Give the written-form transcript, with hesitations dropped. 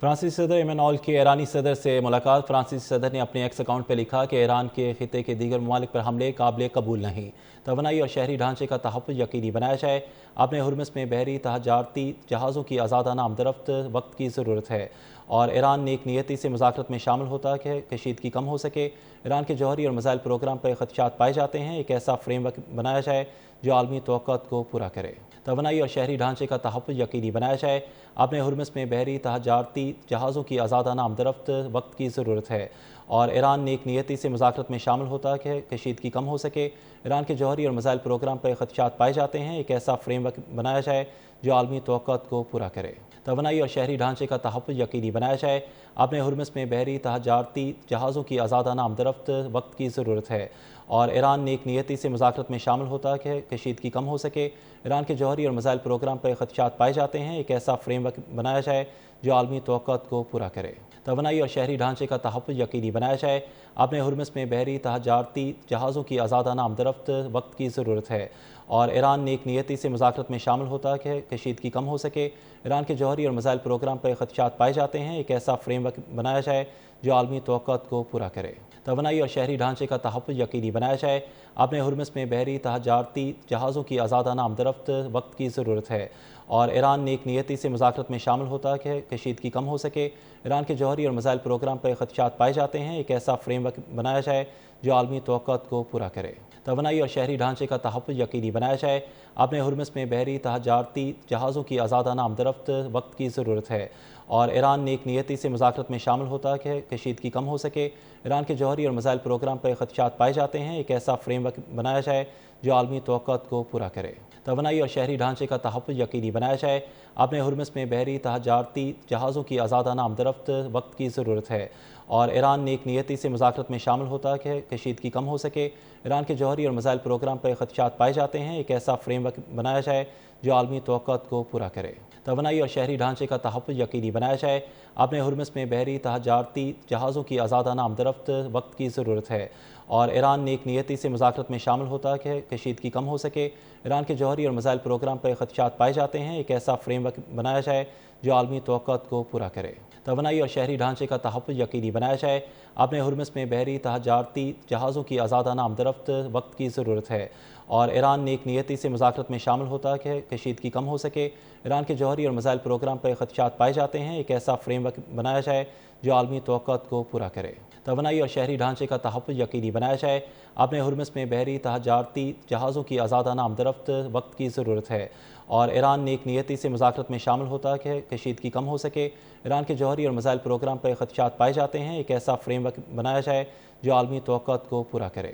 فرانسیسی صدر ایمانوئل کی ایرانی صدر سے ملاقات۔ فرانسیسی صدر نے اپنے ایکس اکاؤنٹ پر لکھا کہ ایران کے خطے کے دیگر ممالک پر حملے قابل قبول نہیں۔ توانائی اور شہری ڈھانچے کا تحفظ یقینی بنایا جائے۔ اپنے ہرمز میں بحری تجارتی جہازوں کی آزادانہ آمد و رفت وقت کی ضرورت ہے اور ایران نیک نیتی سے مذاکرات میں شامل ہوتا کہ کشیدگی کم ہو سکے۔ ایران کے جوہری اور میزائل پروگرام پر خدشات پائے جاتے ہیں۔ ایک ایسا فریم ورک بنایا جائے جو عالمی توقعات کو پورا کرے۔ توانائی اور شہری ڈھانچے کا تحفظ یقینی بنایا جائے۔ اپنے ہرمز میں بحری تجارتی جہازوں کی آزادانہ آمد و رفت وقت کی ضرورت ہے اور ایران نیک نیتی سے مذاکرات میں شامل ہوتا کہ کشیدگی کم ہو سکے۔ ایران کے جوہری اور میزائل پروگرام پر خدشات پائے جاتے ہیں۔ ایک ایسا فریم ورک بنایا جائے جو عالمی توقعات کو پورا کرے۔ توانائی اور شہری ڈھانچے کا تحفظ یقینی بنایا جائے۔ اپنے ہرمز میں بحری تجارتی جہازوں کی آزادانہ آمد و رفت وقت کی ضرورت ہے اور ایران نیک نیتی سے مذاکرات میں شامل ہوتا کہ کشیدگی کم ہو سکے۔ ایران کے جوہری اور میزائل پروگرام پر خدشات پائے جاتے ہیں۔ ایک ایسا فریم ورک بنایا جائے جو عالمی توقعات کو پورا کرے۔ توانائی اور شہری ڈھانچے کا تحفظ یقینی بنایا جائے۔ اپنے ہرمز میں بحری تجارتی جہازوں کی آزادانہ آمد و رفت وقت کی ضرورت ہے اور ایران نیک نیتی سے مذاکرات میں شامل ہوتا کہ کشیدگی کم ہو سکے۔ ایران کے جوہری اور میزائل پروگرام پر خدشات پائے جاتے ہیں۔ ایک ایسا فریم ورک بنایا جائے جو عالمی توقعات کو پورا کرے۔ توانائی اور شہری ڈھانچے کا تحفظ یقینی بنایا جائے۔ اپنے ہرمز میں بحری تجارتی جہازوں کی آزادانہ آمد و رفت وقت کی ضرورت ہے اور ایران نیک نیتی سے مذاکرات میں شامل ہوتا کہ کشیدگی کم ہو سکے۔ ایران کے جوہری اور میزائل پروگرام پر خدشات پائے جاتے ہیں۔ ایک ایسا فریم ورک بنایا جائے جو عالمی توقعات کو پورا کرے۔ توانائی اور شہری ڈھانچے کا تحفظ یقینی بنایا جائے۔ اپنے ہرمز میں بحری تجارتی جہازوں کی آزادانہ آمد و رفت وقت کی ضرورت ہے اور ایران نیک نیتی سے مذاکرات میں شامل ہوتا کہ کشیدگی کم ہو سکے۔ ایران کے جوہری اور میزائل پروگرام پر خدشات پائے جاتے ہیں۔ ایک ایسا فریم ورک بنایا جائے جو عالمی توقعات کو پورا کرے۔ توانائی اور شہری ڈھانچے کا تحفظ یقینی بنایا جائے۔ اپنے ہرمز میں بحری تجارتی جہازوں کی آزادانہ آمد و رفت وقت کی ضرورت ہے اور ایران نیک نیتی سے مذاکرات میں شامل ہوتا کہ کشیدگی کم ہو سکے۔ ایران کے جوہری اور میزائل پروگرام پر خدشات پائے جاتے ہیں۔ ایک ایسا فریم ورک بنایا جائے جو عالمی توقعات کو پورا کرے۔ توانائی اور شہری ڈھانچے کا تحفظ یقینی بنایا جائے۔ اپنے ہرمز میں بحری تجارتی جہازوں کی آزادانہ آمد و رفت وقت کی ضرورت ہے اور ایران نیک نیتی سے مذاکرات میں شامل ہوتا کہ کشیدگی کم ہو سکے۔ ایران کے جوہری اور میزائل پروگرام پر خدشات پائے جاتے ہیں۔ ایک ایسا فریم ورک بنایا جائے جو عالمی توقعات کو پورا کرے۔ توانائی اور شہری ڈھانچے کا تحفظ یقینی بنایا جائے۔ اپنے ہرمز میں بحری تجارتی جہازوں کی آزادانہ آمد و رفت وقت کی ضرورت ہے اور ایران نیک نیتی سے مذاکرات میں شامل ہوتا کہ کشیدگی کم ہو سکے۔ ایران کے جوہری اور میزائل پروگرام پر خدشات پائے جاتے ہیں۔ ایک ایسا فریم ورک بنایا جائے جو عالمی توقعات کو پورا کرے۔ توانائی اور شہری ڈھانچے کا تحفظ یقینی بنایا جائے۔ اپنے ہرمز میں بحری تجارتی جہازوں کی آزادانہ آمد و رفت وقت کی ضرورت ہے اور ایران نیک نیتی سے مذاکرات میں شامل ہوتا کہ کشیدگی کم ہو سکے۔ ایران کے جوہری اور میزائل پروگرام پر خدشات پائے جاتے ہیں۔ ایک ایسا فریم ورک بنایا جائے جو عالمی توقعات کو پورا کرے۔